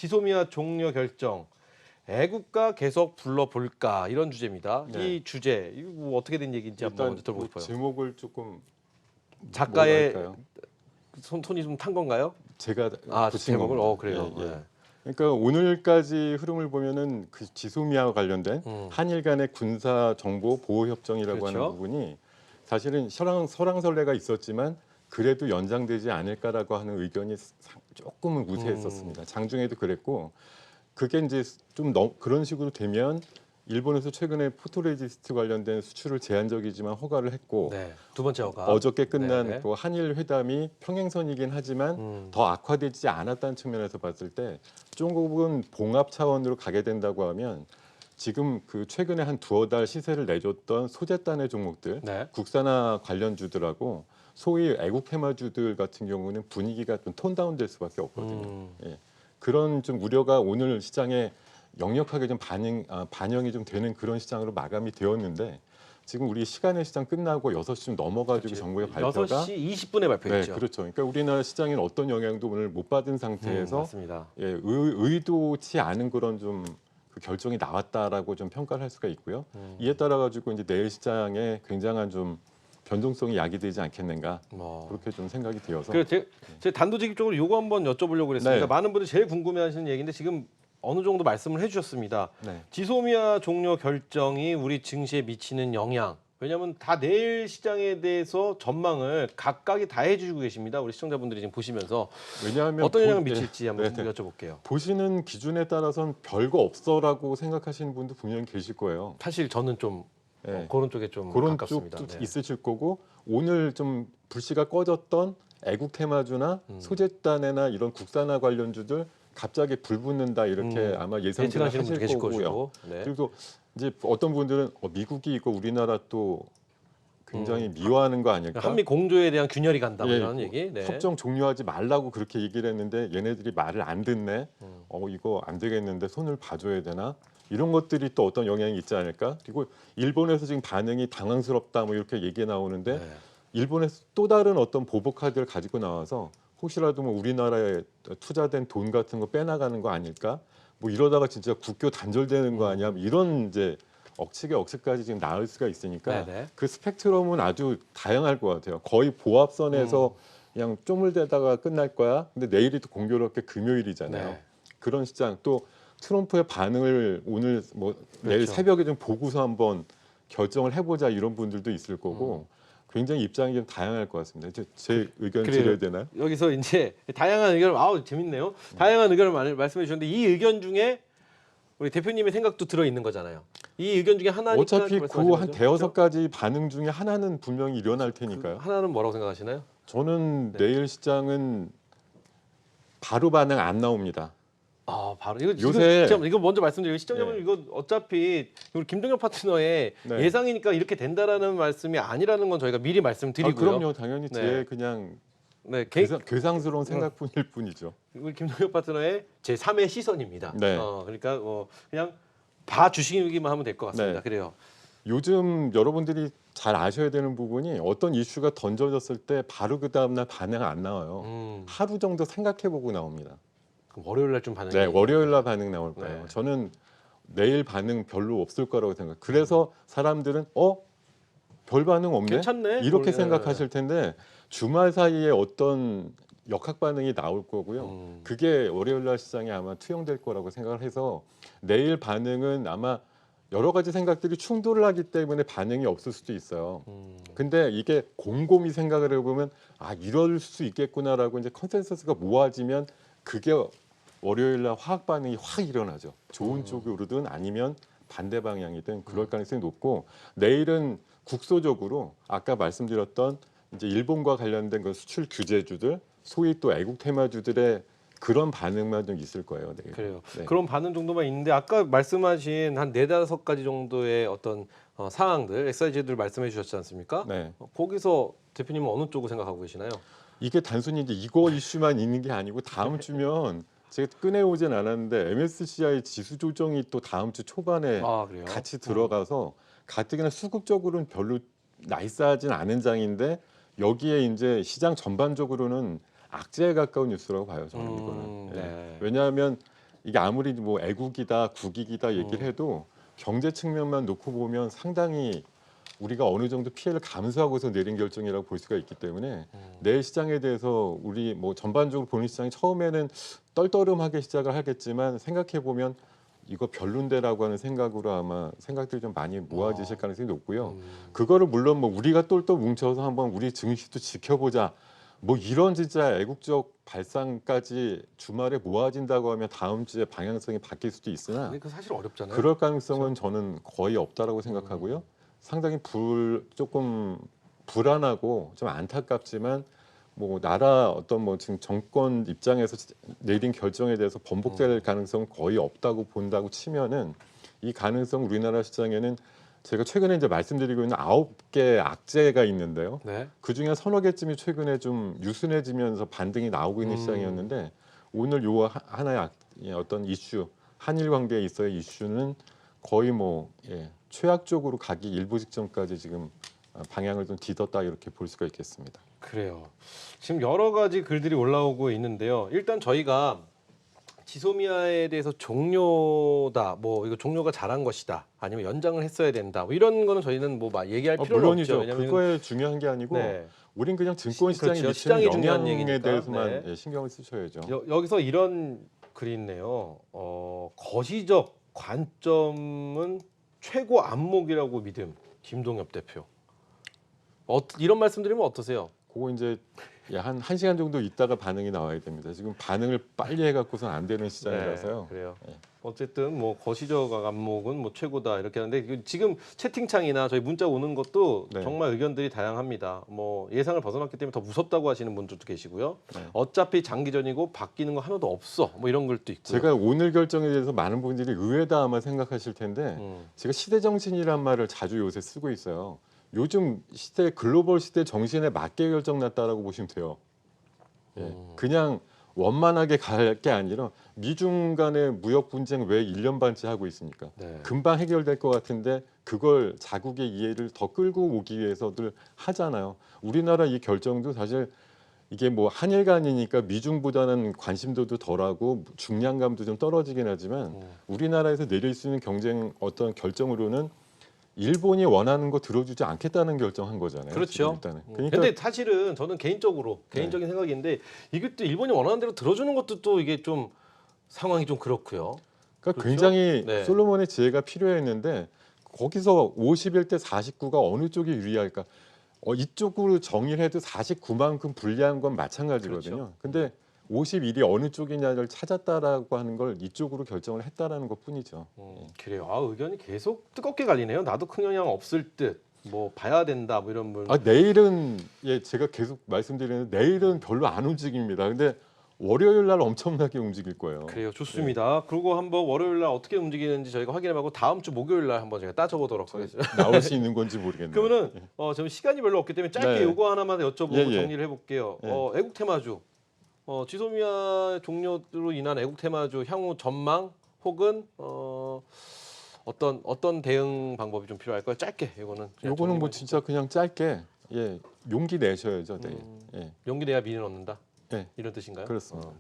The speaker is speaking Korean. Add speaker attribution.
Speaker 1: 지소미아 종료 결정. 애국가 계속 불러볼까 이런 주제입니다.
Speaker 2: 네.
Speaker 1: 이 주제 이거 뭐 어떻게 된 얘기인지 한번 먼저 들어보고 싶어요.
Speaker 2: 제목을 조금
Speaker 1: 작가의
Speaker 2: 뭐랄까요?
Speaker 1: 손이 좀 탄 건가요?
Speaker 2: 제가 붙인
Speaker 1: 제목을
Speaker 2: 겁니다.
Speaker 1: 그래요.
Speaker 2: 예, 예.
Speaker 1: 네.
Speaker 2: 그러니까 오늘까지 흐름을 보면은 그 지소미아와 관련된 한일 간의 군사 정보 보호 협정이라고
Speaker 1: 그렇죠.
Speaker 2: 하는 부분이 사실은 설왕설래가 있었지만 그래도 연장되지 않을까라고 하는 의견이 조금은 우세했었습니다. 장중에도 그랬고 그게 이제 좀 그런 식으로 되면 일본에서 최근에 포토레지스트 관련된 수출을 제한적이지만 허가를 했고
Speaker 1: 네. 두 번째 허가.
Speaker 2: 어저께 끝난
Speaker 1: 네.
Speaker 2: 그 한일 회담이 평행선이긴 하지만 더 악화되지 않았다는 측면에서 봤을 때 중국은 봉합 차원으로 가게 된다고 하면 지금 그 최근에 한 두어 달 시세를 내줬던 소재단의 종목들
Speaker 1: 네.
Speaker 2: 국산화 관련주들하고 소위 애국 테마주들 같은 경우는 분위기가 좀 톤다운될 수밖에 없거든요. 예. 그런 좀 우려가 오늘 시장에 역력하게 좀 반영이 좀 되는 그런 시장으로 마감이 되었는데 지금 우리 시간의 시장 끝나고 6시쯤 넘어가지고 정부의 발표가
Speaker 1: 6시 20분에 발표했죠.
Speaker 2: 네, 그렇죠. 그러니까 우리나라 시장에는 어떤 영향도 오늘 못 받은 상태에서
Speaker 1: 맞습니다.
Speaker 2: 예, 의도치 않은 그런 좀 그 결정이 나왔다라고 좀 평가를 할 수가 있고요. 이에 따라 가지고 이제 내일 시장에 굉장한 좀 변동성이 야기되지 않겠는가 그렇게 좀 생각이 되어서.
Speaker 1: 그래서 제가 단도직입적으로 요거 한번 여쭤보려고 그랬습니다.
Speaker 2: 네.
Speaker 1: 많은 분들이 제일 궁금해하시는 얘기인데 지금 어느 정도 말씀을 해주셨습니다.
Speaker 2: 네.
Speaker 1: 지소미아 종료 결정이 우리 증시에 미치는 영향. 왜냐하면 다 내일 시장에 대해서 전망을 각각이 다 해주고 계십니다. 우리 시청자분들이 지금 보시면서
Speaker 2: 왜냐하면
Speaker 1: 어떤 영향을 미칠지 한번
Speaker 2: 네.
Speaker 1: 여쭤볼게요.
Speaker 2: 보시는 기준에 따라서는 별거 없어라고 생각하시는 분도 분명히 계실 거예요.
Speaker 1: 사실 저는 좀
Speaker 2: 네.
Speaker 1: 그런 쪽에 좀
Speaker 2: 그런
Speaker 1: 가깝습니다.
Speaker 2: 쪽도
Speaker 1: 네.
Speaker 2: 있으실 거고 오늘 좀 불씨가 꺼졌던 애국 테마주나 소재단이나 이런 국산화 관련주들 갑자기 불 붙는다 이렇게 아마 예상을
Speaker 1: 예측하시는 분도
Speaker 2: 하실
Speaker 1: 계실
Speaker 2: 거고요.
Speaker 1: 것이고. 네.
Speaker 2: 그리고 이제 어떤 분들은 미국이 이거 우리나라 또 굉장히 미워하는 거 아닐까?
Speaker 1: 한미 공조에 대한 균열이 간다 뭐
Speaker 2: 예,
Speaker 1: 이런 얘기. 네.
Speaker 2: 협정 종료하지 말라고 그렇게 얘기를 했는데 얘네들이 말을 안 듣네. 이거 안 되겠는데 손을 봐줘야 되나? 이런 것들이 또 어떤 영향이 있지 않을까? 그리고 일본에서 지금 반응이 당황스럽다 뭐 이렇게 얘기 나오는데
Speaker 1: 네.
Speaker 2: 일본에서 또 다른 어떤 보복 카드를 가지고 나와서 혹시라도 뭐 우리나라에 투자된 돈 같은 거 빼나가는 거 아닐까? 뭐 이러다가 진짜 국교 단절되는 거 아니야? 뭐 이런 이제 억측까지 지금 나올 수가 있으니까
Speaker 1: 네네.
Speaker 2: 그 스펙트럼은 아주 다양할 것 같아요. 거의 보합선에서 그냥 쪼물대다가 끝날 거야. 근데 내일이 또 공교롭게 금요일이잖아요.
Speaker 1: 네.
Speaker 2: 그런 시장 또 트럼프의 반응을 오늘 뭐 내일
Speaker 1: 그렇죠.
Speaker 2: 새벽에 좀 보고서 한번 결정을 해보자 이런 분들도 있을 거고 굉장히 입장이 좀 다양할 것 같습니다. 제 의견
Speaker 1: 그래요.
Speaker 2: 드려야 되나요?
Speaker 1: 여기서 이제 다양한 의견을 재밌네요. 다양한 의견을 말씀해 주셨는데 이 의견 중에 우리 대표님의 생각도 들어 있는 거잖아요. 이 의견 중에 하나니까
Speaker 2: 어차피
Speaker 1: 말씀하신
Speaker 2: 그 한
Speaker 1: 거죠?
Speaker 2: 대여섯 가지 반응 중에 하나는 분명히 일어날
Speaker 1: 그
Speaker 2: 테니까요.
Speaker 1: 하나는 뭐라고 생각하시나요?
Speaker 2: 저는
Speaker 1: 네.
Speaker 2: 내일 시장은 바로 반응 안 나옵니다.
Speaker 1: 바로 이거
Speaker 2: 요새-
Speaker 1: 이거 먼저 말씀드리고 시청자분
Speaker 2: 네.
Speaker 1: 이거 어차피 우리 김동엽 파트너의
Speaker 2: 네.
Speaker 1: 예상이니까 이렇게 된다라는 말씀이 아니라는 건 저희가 미리 말씀드리고요.
Speaker 2: 그럼요, 당연히 제
Speaker 1: 네.
Speaker 2: 그냥
Speaker 1: 네,
Speaker 2: 괴상스러운 생각뿐일 뿐이죠.
Speaker 1: 우리 김동엽 파트너의 제 3의 시선입니다.
Speaker 2: 네.
Speaker 1: 그러니까 그냥 봐주시기만 하면 될 것 같습니다.
Speaker 2: 네.
Speaker 1: 그래요.
Speaker 2: 요즘 여러분들이 잘 아셔야 되는 부분이 어떤 이슈가 던져졌을 때 바로 그 다음날 반응 안 나와요. 하루 정도 생각해보고 나옵니다.
Speaker 1: 그럼 월요일 날 좀 반응이.
Speaker 2: 네, 월요일 날 반응 나올 거예요.
Speaker 1: 네.
Speaker 2: 저는 내일 반응 별로 없을 거라고 생각해요. 그래서 사람들은 별 반응 없네?
Speaker 1: 괜찮네.
Speaker 2: 이렇게
Speaker 1: 네.
Speaker 2: 생각하실 텐데 주말 사이에 어떤 역학 반응이 나올 거고요. 그게 월요일 날 시장에 아마 투영될 거라고 생각을 해서 내일 반응은 아마 여러 가지 생각들이 충돌을 하기 때문에 반응이 없을 수도 있어요. 근데 이게 곰곰이 생각을 해보면 이럴 수 있겠구나라고 이제 컨센서스가 모아지면 그게 월요일 날 화학 반응이 확 일어나죠. 좋은 쪽으로든 아니면 반대 방향이든 그럴 가능성이 높고 내일은 국소적으로 아까 말씀드렸던 이제 일본과 관련된 그 수출 규제주들 소위 또 애국 테마주들의 그런 반응만 좀 있을 거예요. 내일.
Speaker 1: 그래요.
Speaker 2: 네.
Speaker 1: 그런 반응 정도만 있는데 아까 말씀하신 한 4-5가지 정도의 어떤 상황들, 엑사이즈들 말씀해 주셨지 않습니까?
Speaker 2: 네.
Speaker 1: 거기서 대표님은 어느 쪽을 생각하고 계시나요?
Speaker 2: 이게 단순히 이제 이거 이슈만 있는 게 아니고 다음 주면 제가 꺼내오진 않았는데 MSCI 지수 조정이 또 다음 주 초반에
Speaker 1: 그래요?
Speaker 2: 같이 들어가서 가뜩이나 수급적으로는 별로 나이스하진 않은 장인데 여기에 이제 시장 전반적으로는 악재에 가까운 뉴스라고 봐요. 저는 이거는.
Speaker 1: 네.
Speaker 2: 왜냐하면 이게 아무리 뭐 애국이다, 국익이다 얘기를 해도 경제 측면만 놓고 보면 상당히 우리가 어느 정도 피해를 감수하고서 내린 결정이라고 볼 수가 있기 때문에 내일 시장에 대해서 우리 뭐 전반적으로 보는 시장이 처음에는 떨떠름하게 시작을 하겠지만 생각해 보면 이거 별론데라고 하는 생각으로 아마 생각들이 좀 많이 모아지실 가능성이 높고요. 그거를 물론 뭐 우리가 똘똘 뭉쳐서 한번 우리 증시도 지켜보자. 뭐 이런 진짜 애국적 발상까지 주말에 모아진다고 하면 다음 주에 방향성이 바뀔 수도 있으나
Speaker 1: 근데 그 사실 어렵잖아요.
Speaker 2: 그럴 가능성은 저는 거의 없다라고 생각하고요. 상당히 조금 불안하고 좀 안타깝지만 뭐 나라 어떤 뭐 지금 정권 입장에서 내린 결정에 대해서 번복될 가능성은 거의 없다고 본다고 치면은 이 가능성 우리나라 시장에는 제가 최근에 이제 말씀드리고 있는 9개 악재가 있는데요.
Speaker 1: 네.
Speaker 2: 그 중에 서너 개쯤이 최근에 좀 유순해지면서 반등이 나오고 있는 시장이었는데 오늘 요 하나의 어떤 이슈 한일 관계에 있어의 이슈는 거의 뭐 최악적으로 가기 일보 직전까지 지금 방향을 좀 뒤덮다 이렇게 볼 수가 있겠습니다.
Speaker 1: 그래요. 지금 여러 가지 글들이 올라오고 있는데요. 일단 저희가 지소미아에 대해서 종료다, 뭐 이거 종료가 잘한 것이다, 아니면 연장을 했어야 된다, 뭐 이런 거는 저희는 뭐 막 얘기할 필요는
Speaker 2: 물론이죠.
Speaker 1: 없죠. 왜냐면
Speaker 2: 그거에 중요한 게 아니고
Speaker 1: 네.
Speaker 2: 우린 그냥 증권 시장에
Speaker 1: 그렇죠.
Speaker 2: 미치는
Speaker 1: 시장이 중요한
Speaker 2: 영향에
Speaker 1: 얘기니까.
Speaker 2: 대해서만
Speaker 1: 네.
Speaker 2: 신경을 쓰셔야죠.
Speaker 1: 여기서 이런 글이 있네요. 거시적 관점은 최고 안목이라고 믿음. 김동엽 대표. 이런 말씀 드리면 어떠세요?
Speaker 2: 그거 이제 한 1시간 정도 있다가 반응이 나와야 됩니다. 지금 반응을 빨리 해갖고선 안 되는 시장이라서요.
Speaker 1: 네, 그래요.
Speaker 2: 네.
Speaker 1: 어쨌든 뭐 거시적 안목은 뭐 최고다 이렇게 하는데 지금 채팅창이나 저희 문자 오는 것도
Speaker 2: 네.
Speaker 1: 정말 의견들이 다양합니다. 뭐 예상을 벗어났기 때문에 더 무섭다고 하시는 분들도 계시고요.
Speaker 2: 네.
Speaker 1: 어차피 장기전이고 바뀌는 거 하나도 없어. 뭐 이런 글도 있고요.
Speaker 2: 제가 오늘 결정에 대해서 많은 분들이 의외다 아마 생각하실 텐데 제가 시대 정신이란 말을 자주 요새 쓰고 있어요. 요즘 시대 글로벌 시대 정신에 맞게 결정 났다라고 보시면 돼요. 그냥 원만하게 갈 게 아니라 미중 간의 무역 분쟁 왜 1년 반째 하고 있습니까?
Speaker 1: 네.
Speaker 2: 금방 해결될 것 같은데 그걸 자국의 이해를 더 끌고 오기 위해서들 하잖아요. 우리나라 이 결정도 사실 이게 뭐 한일 간이니까 미중보다는 관심도도 덜하고 중량감도 좀 떨어지긴 하지만 우리나라에서 내릴 수 있는 경쟁 어떤 결정으로는 일본이 원하는 거 들어주지 않겠다는 결정한 거잖아요.
Speaker 1: 그렇죠.
Speaker 2: 일단은.
Speaker 1: 근데 사실은 저는 개인적인 생각인데 이게 또 일본이 원하는 대로 들어주는 것도 또 이게 좀 상황이 좀 그렇고요.
Speaker 2: 그러니까
Speaker 1: 그렇죠?
Speaker 2: 굉장히
Speaker 1: 네.
Speaker 2: 솔로몬의 지혜가 필요했는데 거기서 51대 49가 어느 쪽이 유리할까? 이쪽으로 정의를 해도 49만큼 불리한 건 마찬가지거든요.
Speaker 1: 그렇죠.
Speaker 2: 근데 51이 어느 쪽이냐를 찾았다라고 하는 걸 이쪽으로 결정을 했다라는 것뿐이죠.
Speaker 1: 그래요. 의견이 계속 뜨겁게 갈리네요. 나도 큰 영향 없을 듯. 뭐 봐야 된다. 뭐 이런 분.
Speaker 2: 내일은 제가 계속 말씀드리는 내일은 별로 안 움직입니다. 근데 월요일 날 엄청나게 움직일 거예요.
Speaker 1: 그래요. 좋습니다. 그리고 한번 월요일 날 어떻게 움직이는지 저희가 확인해보고 다음 주 목요일 날 한번 제가 따져보도록 하겠습니다.
Speaker 2: 나올 수 있는 건지 모르겠네요.
Speaker 1: 그러면은 지금 시간이 별로 없기 때문에 짧게
Speaker 2: 네.
Speaker 1: 요거 하나만 여쭤보고 정리를 해볼게요.
Speaker 2: 예.
Speaker 1: 애국 테마주, 지소미아 종료로 인한 애국 테마주 향후 전망 혹은 어떤 대응 방법이 좀 필요할까요? 짧게 이거는.
Speaker 2: 요거는 뭐 진짜 그냥 짧게 용기 내셔야죠. 내일.
Speaker 1: 용기 내야 미는 얻는다.
Speaker 2: 예.
Speaker 1: 이런 뜻인가요?
Speaker 2: 그렇습니다.